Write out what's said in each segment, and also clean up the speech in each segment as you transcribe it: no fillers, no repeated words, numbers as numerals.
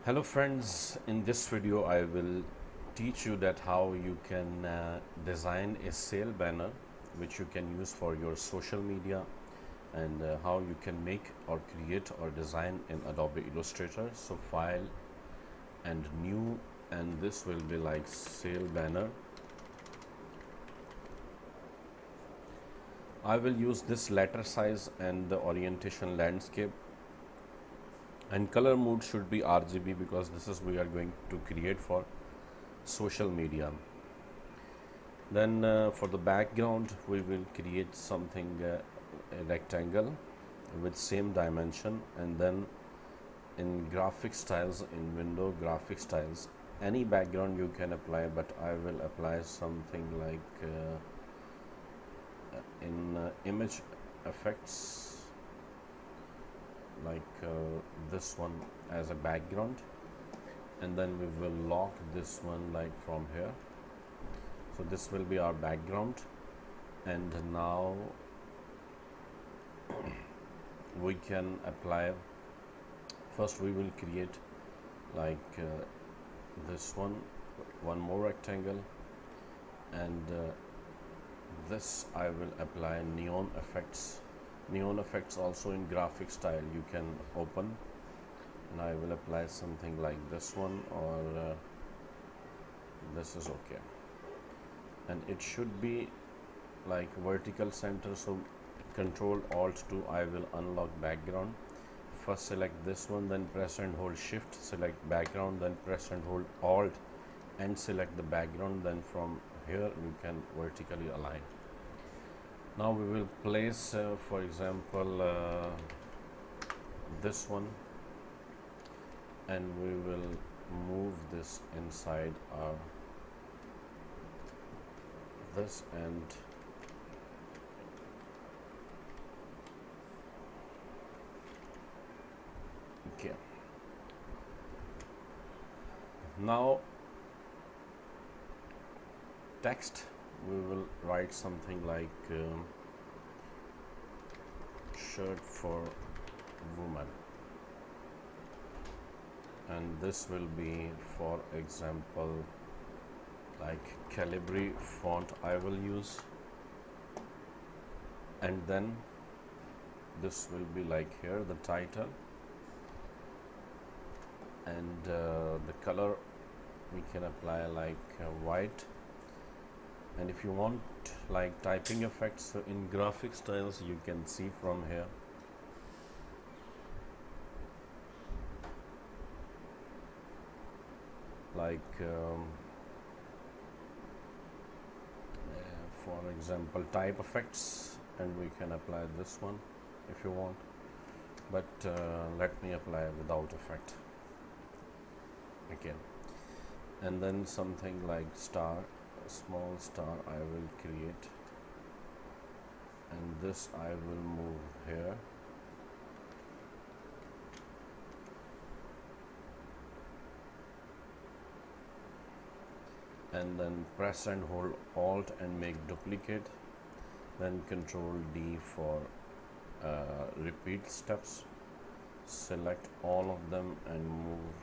Hello friends, in this video I will teach you that how you can design a sale banner which you can use for your social media, and how you can make or create or design in Adobe Illustrator. So file and new, and this will be like sale banner. I will use this letter size and the orientation landscape, and color mode should be RGB because this is we are going to create for social media. Then for the background we will create something a rectangle with same dimension, and then in graphic styles, in window graphic styles, any background you can apply, but I will apply something like in image effects, like this one as a background, and then we will lock this one like from here. So this will be our background, and now we can apply. First we will create like this one more rectangle, and this I will apply neon effects. Neon effects also in graphic style you can open, and I will apply something like this one, or this is okay, and it should be like vertical center. So Control Alt 2, I will unlock background. First select this one, then press and hold Shift, select background, then press and hold Alt and select the background. Then from here you can vertically align. Now we will place for example this one, and we will move this inside our this, and okay. Now text, we will write something like shirt for woman, and this will be for example like Calibri font I will use, and then this will be like here the title, and the color we can apply like white. And if you want like typing effects, so in graphic styles you can see from here like for example type effects, and we can apply this one if you want, but let me apply without effect again. And then something like star, a small star I will create, and this I will move here, and then press and hold Alt and make duplicate, then Control D for repeat steps, select all of them and move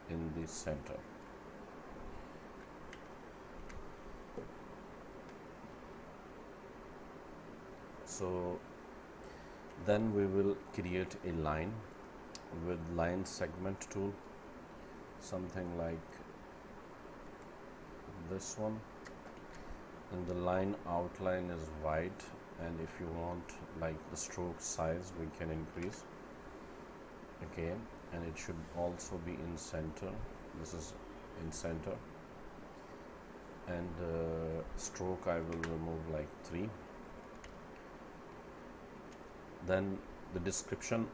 in the center. So then we will create a line with line segment tool, something like this one, and the line outline is white, and if you want like the stroke size we can increase, okay, and it should also be in center. This is in center, and stroke I will remove like 3. Then the description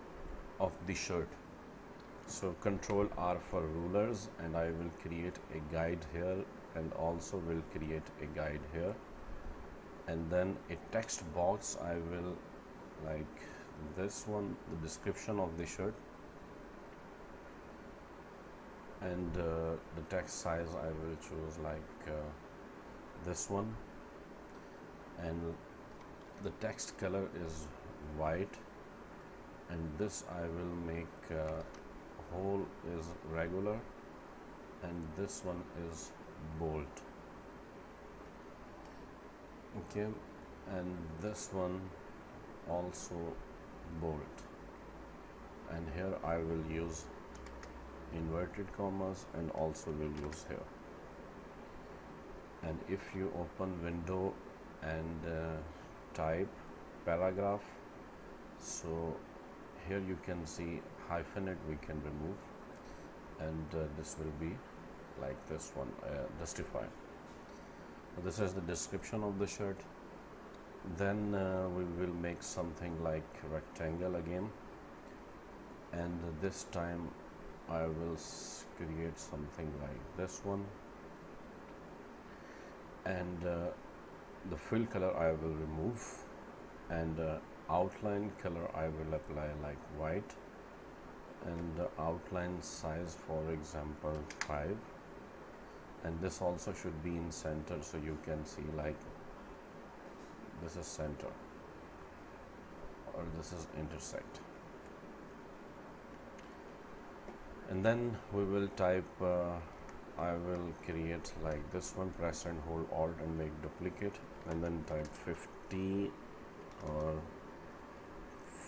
of the shirt, so Control R for rulers, and I will create a guide here, and also will create a guide here, and then a text box I will like this one, the description of the shirt, and the text size I will choose like this one, and the text color is white, and this I will make whole is regular and this one is bold. Okay, and this one also bold, and here I will use inverted commas and also will use here. And if you open window and type paragraph, so here you can see hyphenate we can remove, and this will be like this one, justify. This is the description of the shirt. Then we will make something like rectangle again, and this time I will create something like this one, and the fill color I will remove, and outline color I will apply like white, and the outline size for example 5, and this also should be in center, so you can see like this is center or this is intersect. And then we will type I will create like this one, press and hold alt and make duplicate, and then type 50 or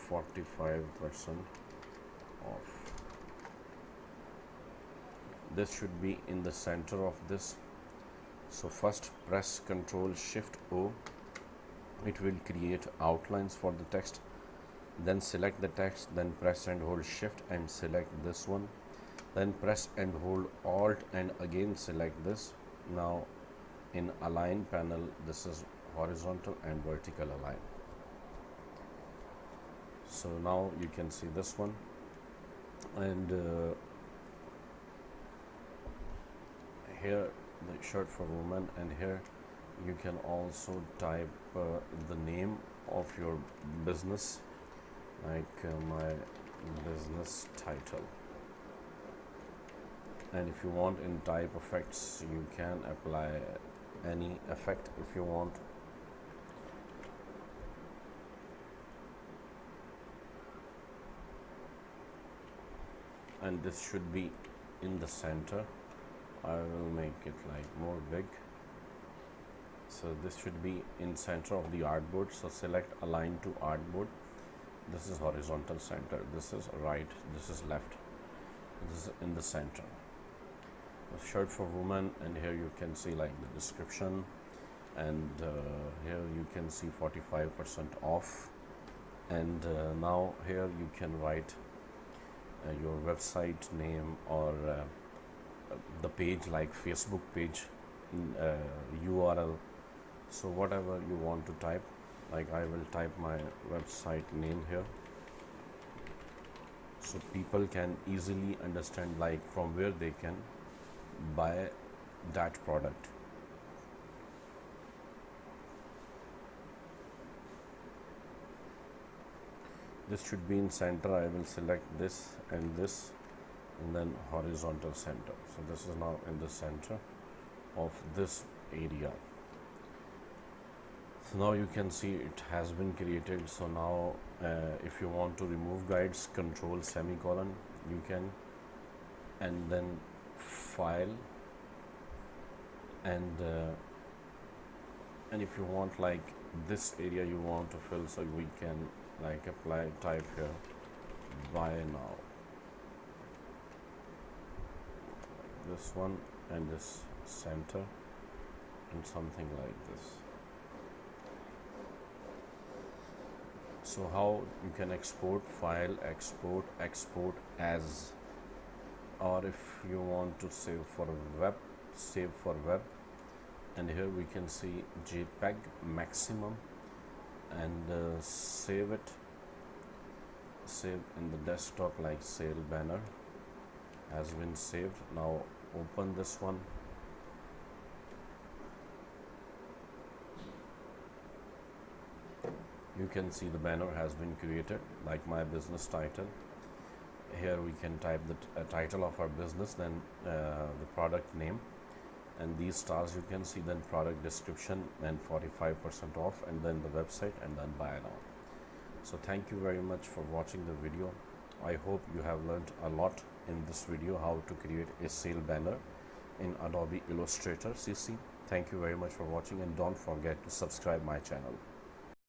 45% off. This should be in the center of this. So first press Ctrl Shift O, it will create outlines for the text. Then select the text, then press and hold Shift and select this one, then press and hold Alt and again select this. Now in align panel, this is horizontal and vertical align. So now you can see this one, and here the shirt for women, and here you can also type the name of your business, like my business title. And if you want in type effects, you can apply any effect if you want. And this should be in the center. I will make it like more big. So this should be in center of the artboard. So select align to artboard. This is horizontal center. This is right. This is left. This is in the center. A shirt for women, and here you can see like the description, and here you can see 45% off, and now here you can write your website name or the page like Facebook page, URL, so whatever you want to type. Like I will type my website name here, so people can easily understand like from where they can buy that product. This should be in center. I will select this and this, and then horizontal center. So this is now in the center of this area. So now you can see it has been created. So now if you want to remove guides, control semicolon you can, and then file, and if you want like this area you want to fill, so we can like apply type here buy now, like this one, and this center, and something like this. So how you can export file, export as, or if you want to save for web, save for web, and here we can see JPEG maximum, and save it, save in the desktop like sale banner has been saved. Now open this one, you can see the banner has been created like my business title. Here we can type the title of our business, then the product name, and these stars you can see, then product description, and 45% off, and then the website, and then buy now. So thank you very much for watching the video. I hope you have learned a lot. in this video how to create a sale banner in Adobe Illustrator CC. Thank you very much for watching, and don't forget to subscribe my channel.